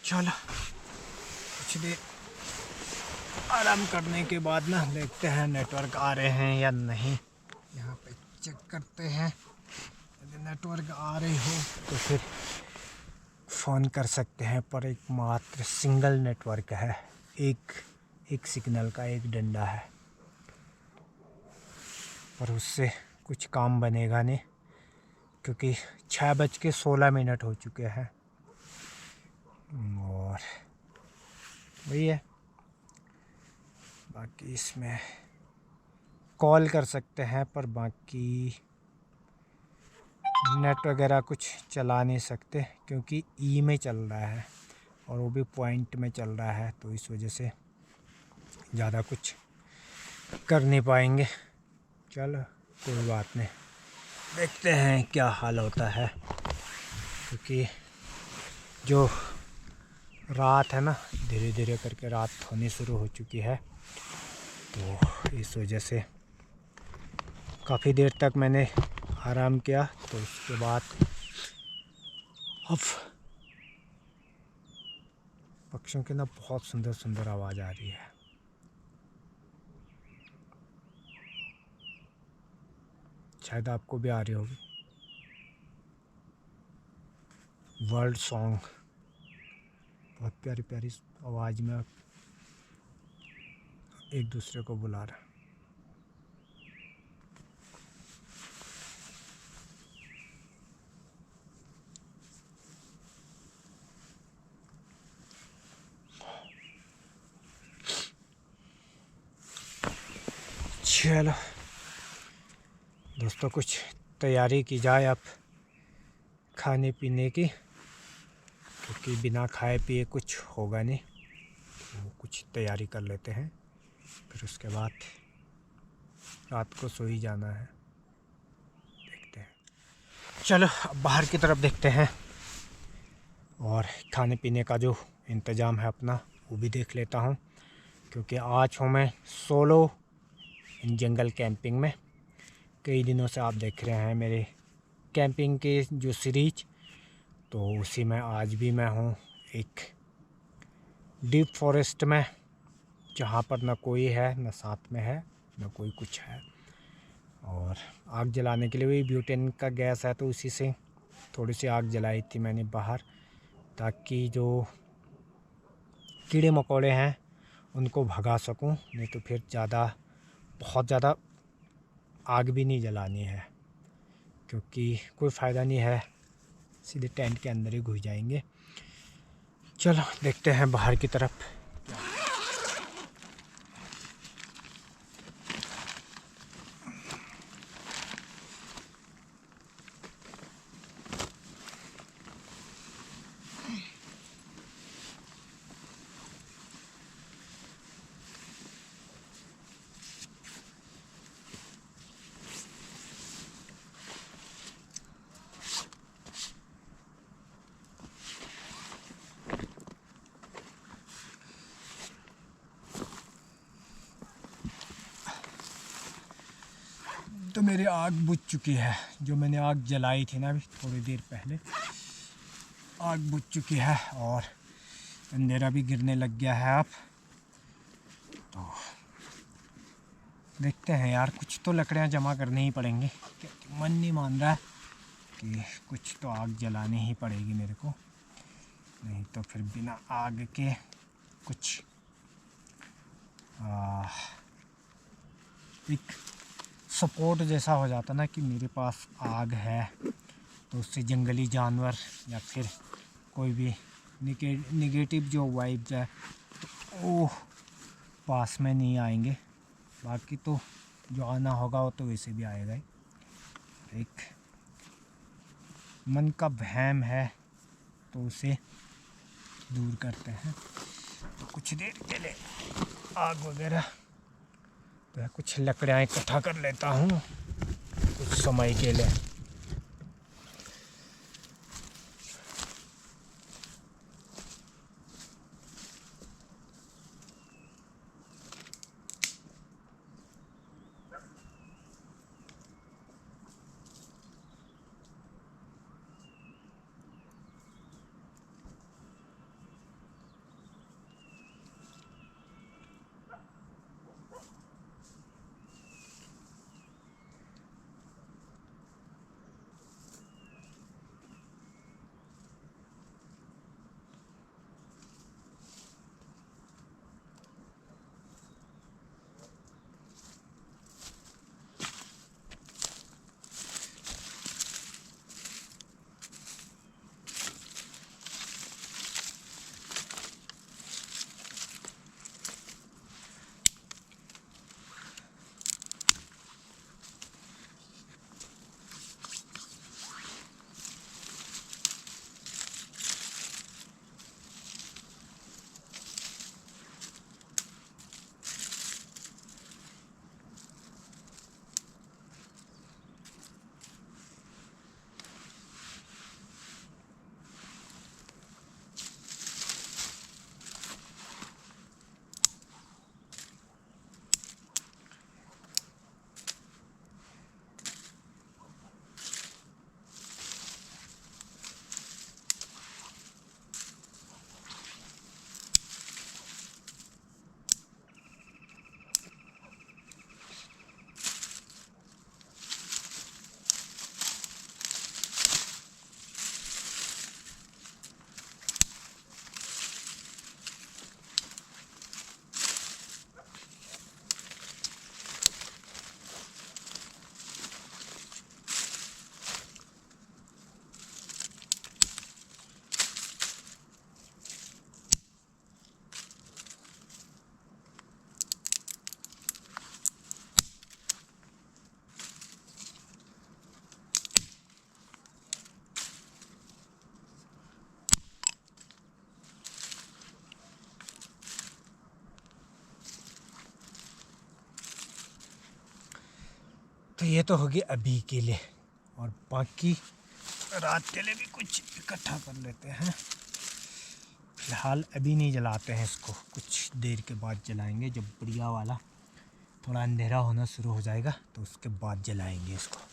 चलो कुछ देर आराम करने के बाद ना देखते हैं नेटवर्क आ रहे हैं या नहीं। यहाँ पे चेक करते हैं, यदि नेटवर्क आ रही हो तो फिर फ़ोन कर सकते हैं। पर एक मात्र सिंगल नेटवर्क है, एक सिग्नल का एक डंडा है, पर उससे कुछ काम बनेगा नहीं क्योंकि 6:16 हो चुके हैं और वही है। बाकी इसमें कॉल कर सकते हैं पर बाकी नेट वगैरह कुछ चला नहीं सकते क्योंकि ई में चल रहा है और वो भी पॉइंट में चल रहा है, तो इस वजह से ज़्यादा कुछ कर नहीं पाएंगे। चलो कोई बात नहीं, देखते हैं क्या हाल होता है क्योंकि जो रात है ना, धीरे धीरे करके रात होनी शुरू हो चुकी है, तो इस वजह से काफ़ी देर तक मैंने आराम किया। तो उसके बाद अब पक्षियों की ना बहुत सुंदर सुंदर आवाज़ आ रही है। शायद आपको भी आ रही होगी। वर्ल्ड सॉन्ग, बहुत प्यारी प्यारी आवाज़ में एक दूसरे को बुला रहा है। चलो दोस्तों, कुछ तैयारी की जाए अब खाने पीने की, क्योंकि बिना खाए पिए कुछ होगा नहीं। तो कुछ तैयारी कर लेते हैं, फिर उसके बाद रात को सो ही जाना है। देखते हैं, चलो अब बाहर की तरफ देखते हैं और खाने पीने का जो इंतज़ाम है अपना वो भी देख लेता हूँ, क्योंकि आज हूँ मैं सोलो इन जंगल कैंपिंग में। कई दिनों से आप देख रहे हैं मेरे कैंपिंग के जो सीरीज, तो उसी में आज भी मैं हूँ एक डीप फॉरेस्ट में, जहाँ पर ना कोई है, ना साथ में है, ना कोई कुछ है। और आग जलाने के लिए भी ब्यूटेन का गैस है, तो उसी से थोड़ी सी आग जलाई थी मैंने बाहर, ताकि जो कीड़े मकोड़े हैं उनको भगा सकूं। नहीं तो फिर बहुत ज़्यादा आग भी नहीं जलानी है, क्योंकि कोई फ़ायदा नहीं है, सीधे टेंट के अंदर ही घुस जाएंगे। चलो देखते हैं बाहर की तरफ। तो मेरी आग बुझ चुकी है, जो मैंने आग जलाई थी ना अभी थोड़ी देर पहले, आग बुझ चुकी है और अंधेरा भी गिरने लग गया है। अब तो देखते हैं यार, कुछ तो लकड़ियाँ जमा करनी ही पड़ेंगी, क्योंकि मन नहीं मान रहा है कि कुछ तो आग जलानी ही पड़ेगी मेरे को, नहीं तो फिर बिना आग के कुछ एक सपोर्ट जैसा हो जाता ना कि मेरे पास आग है, तो उससे जंगली जानवर या फिर कोई भी निगेटिव जो वाइब्स है तो वो पास में नहीं आएंगे। बाकी तो जो आना होगा वो तो वैसे भी आएगा ही। एक मन का वहम है तो उसे दूर करते हैं। तो कुछ देर के लिए आग वगैरह तो कुछ लकड़ियाँ इकट्ठा कर लेता हूँ कुछ समय के लिए। तो ये तो होगी अभी के लिए, और बाकी रात के लिए भी कुछ इकट्ठा कर लेते हैं। फिलहाल अभी नहीं जलाते हैं इसको, कुछ देर के बाद जलाएंगे। जब बढ़िया वाला थोड़ा अंधेरा होना शुरू हो जाएगा तो उसके बाद जलाएंगे इसको।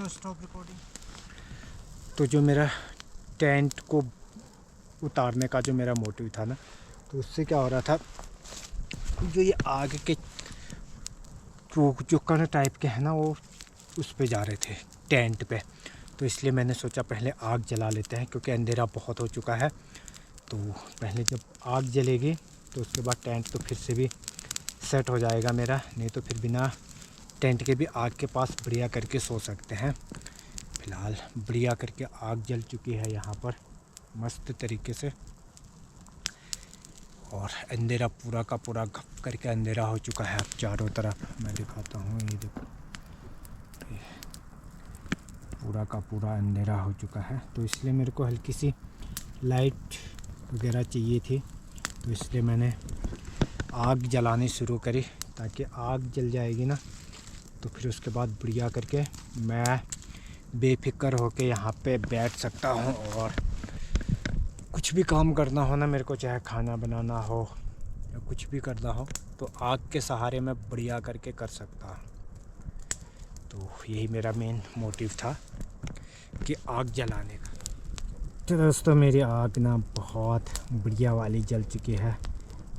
Stop recording. तो जो मेरा टेंट को उतारने का जो मेरा मोटिव था ना, तो उससे क्या हो रहा था, जो ये आग के जो कण टाइप के हैं ना, वो उस पे जा रहे थे टेंट पे। तो इसलिए मैंने सोचा पहले आग जला लेते हैं, क्योंकि अंधेरा बहुत हो चुका है। तो पहले जब आग जलेगी तो उसके बाद टेंट तो फिर से भी सेट हो जाएगा मेरा, नहीं तो फिर बिना टेंट के भी आग के पास बढ़िया करके सो सकते हैं। फ़िलहाल बढ़िया करके आग जल चुकी है यहाँ पर मस्त तरीके से, और अंधेरा पूरा का पूरा घप करके अंधेरा हो चुका है अब चारों तरफ। मैं दिखाता हूँ, ये देखो पूरा का पूरा अंधेरा हो चुका है। तो इसलिए मेरे को हल्की सी लाइट वगैरह चाहिए थी, तो इसलिए मैंने आग जलानी शुरू करी, ताकि आग जल जाएगी ना तो फिर उसके बाद बढ़िया करके मैं बेफिक्र होके यहाँ पे बैठ सकता हूँ, और कुछ भी काम करना हो ना मेरे को, चाहे खाना बनाना हो या कुछ भी करना हो, तो आग के सहारे मैं बढ़िया करके कर सकता हूँ। तो यही मेरा मेन मोटिव था कि आग जलाने का। तो दोस्तों मेरी आग ना बहुत बढ़िया वाली जल चुकी है,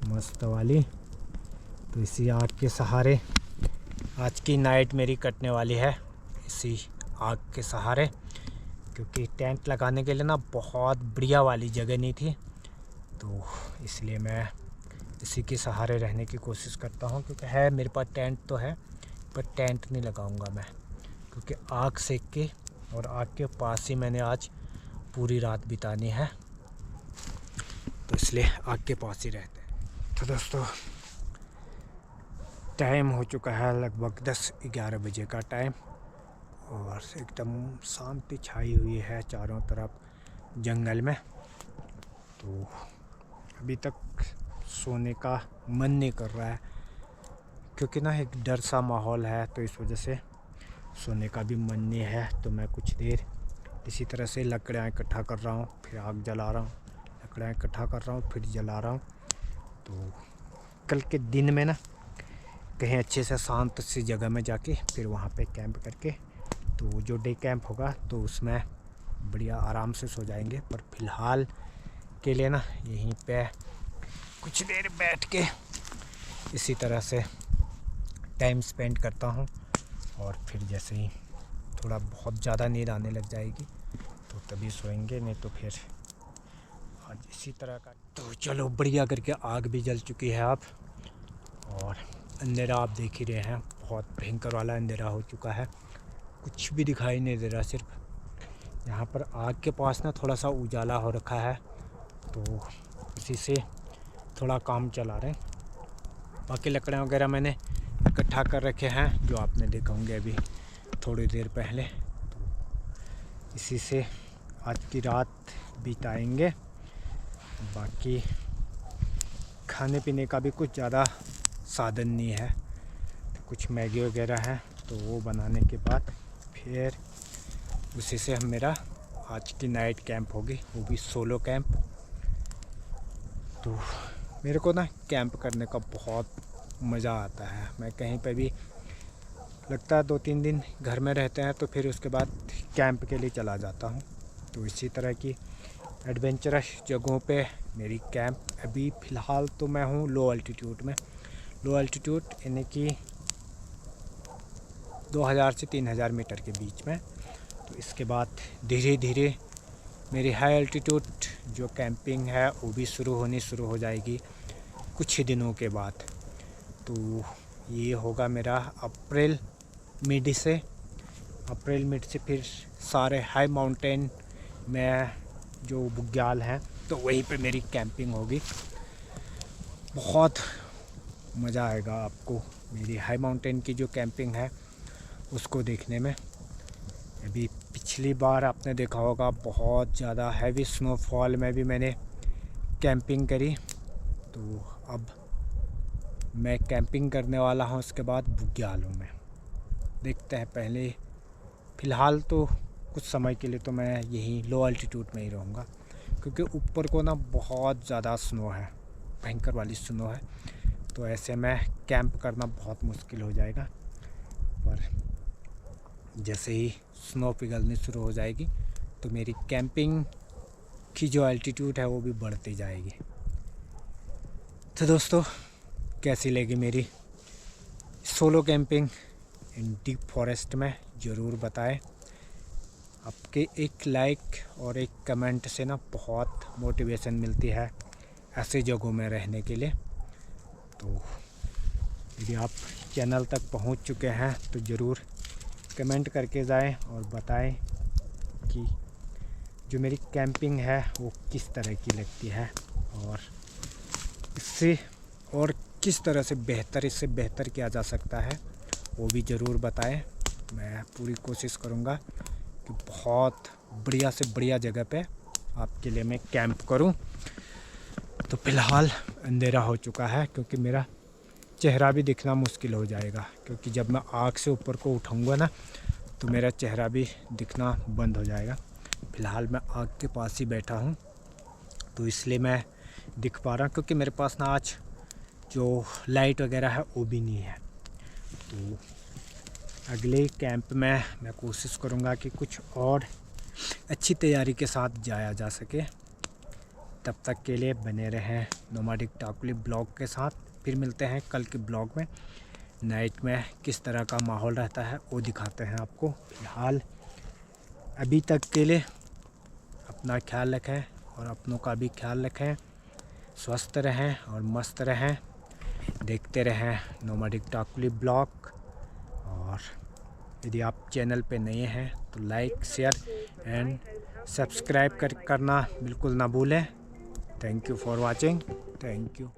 मस्त वाली। तो इसी आग के सहारे आज की नाइट मेरी कटने वाली है, इसी आग के सहारे, क्योंकि टेंट लगाने के लिए ना बहुत बढ़िया वाली जगह नहीं थी, तो इसलिए मैं इसी के सहारे रहने की कोशिश करता हूँ। क्योंकि है मेरे पास टेंट तो है, पर टेंट नहीं लगाऊंगा मैं, क्योंकि आग सेक के और आग के पास ही मैंने आज पूरी रात बितानी है, तो इसलिए आग के पास ही रहते हैं। तो दोस्तों टाइम हो चुका है लगभग 10-11 बजे का टाइम, और एकदम शांति छाई हुई है चारों तरफ जंगल में। तो अभी तक सोने का मन नहीं कर रहा है, क्योंकि ना एक डर सा माहौल है, तो इस वजह से सोने का भी मन नहीं है। तो मैं कुछ देर इसी तरह से लकड़ियाँ इकट्ठा कर रहा हूँ, फिर आग जला रहा हूँ, लकड़ियाँ इकट्ठा कर रहा हूँ, फिर जला रहा हूँ। तो कल के दिन में ना कहीं अच्छे से शांत सी जगह में जाके फिर वहाँ पे कैंप करके, तो जो डे कैंप होगा तो उसमें बढ़िया आराम से सो जाएंगे। पर फ़िलहाल के लिए ना यहीं पे कुछ देर बैठ के इसी तरह से टाइम स्पेंड करता हूँ, और फिर जैसे ही थोड़ा बहुत ज़्यादा नींद आने लग जाएगी तो तभी सोएंगे, नहीं तो फिर आज इसी तरह का। तो चलो बढ़िया करके आग भी जल चुकी है अब, और अंधेरा आप देख ही रहे हैं, बहुत भयंकर वाला अंधेरा हो चुका है, कुछ भी दिखाई नहीं दे रहा। सिर्फ यहाँ पर आग के पास ना थोड़ा सा उजाला हो रखा है, तो उसी से थोड़ा काम चला रहे हैं। बाकी लकड़ियाँ वगैरह मैंने इकट्ठा कर रखे हैं, जो आपने देखा होंगे अभी थोड़ी देर पहले। तो इसी से आज की रात बिताएंगे। बाकी खाने पीने का भी कुछ ज़्यादा साधन नहीं है, तो कुछ मैगी वगैरह है, तो वो बनाने के बाद फिर उसी से हम मेरा आज की नाइट कैंप होगी, वो भी सोलो कैंप। तो मेरे को ना कैंप करने का बहुत मज़ा आता है। मैं कहीं पे भी लगता है 2-3 दिन घर में रहते हैं, तो फिर उसके बाद कैंप के लिए चला जाता हूँ। तो इसी तरह की एडवेंचरस जगहों पे मेरी कैंप। अभी फ़िलहाल तो मैं हूँ लो अल्टीट्यूड में, लो अल्टीट्यूड यानी कि 2000 से 3000 मीटर के बीच में। तो इसके बाद धीरे धीरे मेरी हाई अल्टीट्यूड जो कैंपिंग है वो भी शुरू हो जाएगी कुछ ही दिनों के बाद। तो ये होगा मेरा अप्रैल मिड से फिर सारे हाई माउंटेन में जो बुग्याल हैं, तो वहीं पे मेरी कैंपिंग होगी। बहुत मज़ा आएगा आपको मेरी हाई माउंटेन की जो कैंपिंग है उसको देखने में। अभी पिछली बार आपने देखा होगा बहुत ज़्यादा हैवी स्नोफॉल में भी मैंने कैंपिंग करी, तो अब मैं कैंपिंग करने वाला हूँ उसके बाद बुग्यालों में। देखते हैं, पहले फ़िलहाल तो कुछ समय के लिए तो मैं यहीं लो अल्टीट्यूड में ही रहूँगा, क्योंकि ऊपर को ना बहुत ज़्यादा स्नो है, भयंकर वाली स्नो है। तो ऐसे में कैंप करना बहुत मुश्किल हो जाएगा। पर जैसे ही स्नो पिघलनी शुरू हो जाएगी तो मेरी कैंपिंग की जो अल्टीट्यूड है वो भी बढ़ती जाएगी। तो दोस्तों कैसी लगी मेरी सोलो कैंपिंग इन डीप फॉरेस्ट में, ज़रूर बताएं। आपके एक लाइक और एक कमेंट से ना बहुत मोटिवेशन मिलती है ऐसे जगहों में रहने के लिए। तो यदि आप चैनल तक पहुंच चुके हैं तो ज़रूर कमेंट करके जाएं और बताएं कि जो मेरी कैंपिंग है वो किस तरह की लगती है, और इससे और किस तरह से इससे बेहतर किया जा सकता है वो भी ज़रूर बताएं। मैं पूरी कोशिश करूँगा कि बहुत बढ़िया से बढ़िया जगह पे आपके लिए मैं कैंप करूं। तो फ़िलहाल अंधेरा हो चुका है, क्योंकि मेरा चेहरा भी दिखना मुश्किल हो जाएगा, क्योंकि जब मैं आग से ऊपर को उठाऊंगा ना तो मेरा चेहरा भी दिखना बंद हो जाएगा। फ़िलहाल मैं आग के पास ही बैठा हूं, तो इसलिए मैं दिख पा रहा हूं, क्योंकि मेरे पास ना आज जो लाइट वगैरह है वो भी नहीं है। तो अगले कैंप में मैं कोशिश करूंगा कि कुछ और अच्छी तैयारी के साथ जाया जा सके। तब तक के लिए बने रहें नोमैडिक टाकुली ब्लॉग के साथ। फिर मिलते हैं कल के ब्लॉग में। नाइट में किस तरह का माहौल रहता है वो दिखाते हैं आपको। फिलहाल अभी तक के लिए अपना ख्याल रखें और अपनों का भी ख्याल रखें। स्वस्थ रहें और मस्त रहें। देखते रहें नोमैडिक टाकुली ब्लॉग। और यदि आप चैनल पे नए हैं तो लाइक, शेयर एंड सब्सक्राइब करना बिल्कुल ना भूलें। Thank you for watching. Thank you.